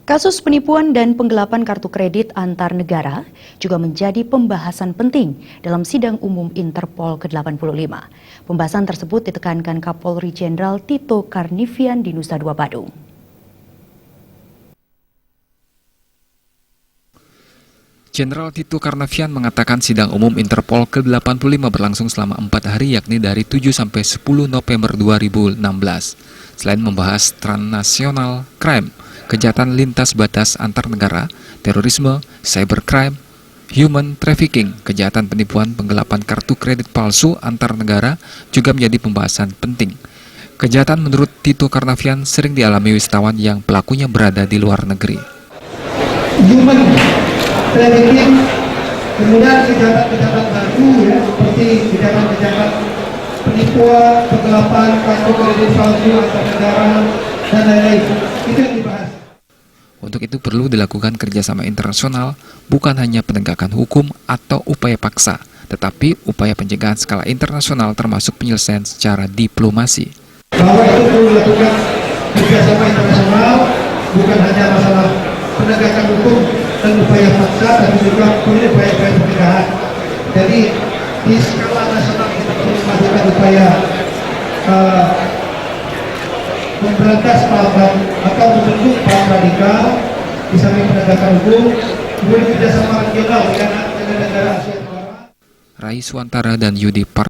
Kasus penipuan dan penggelapan kartu kredit antar negara juga menjadi pembahasan penting dalam sidang umum Interpol ke-85. Pembahasan tersebut ditekankan Kapolri Jenderal Tito Karnavian di Nusa Dua Badung. Jenderal Tito Karnavian mengatakan sidang umum Interpol ke-85 berlangsung selama 4 hari yakni dari 7 sampai 10 November 2016. Selain membahas transnational crime, kejahatan lintas batas antar negara, terorisme, cybercrime, human trafficking, kejahatan penipuan penggelapan kartu kredit palsu antar negara juga menjadi pembahasan penting. Kejahatan menurut Tito Karnavian sering dialami wisatawan yang pelakunya berada di luar negeri. Human trafficking, kemudian kejahatan-kejahatan baru ya, seperti kejahatan-kejahatan penipuan, penggelapan kartu kredit palsu antar negara dan lain-lain. Itu yang dibahas. Untuk itu perlu dilakukan kerjasama internasional, bukan hanya penegakan hukum atau upaya paksa, tetapi upaya pencegahan skala internasional termasuk penyelesaian secara diplomasi. Bahwa itu perlu dilakukan kerjasama internasional, bukan hanya masalah penegakan hukum dan upaya paksa, tapi juga perlu upaya-upaya pencegahan. Jadi di skala nasional kita perlu melakukan upaya memberantas paham atau membentuk paham radikal di samping penegakan hukum, kemudian kerjasama regional dengan negara Asia Tenggara. Rai Suantara dan Yudi Par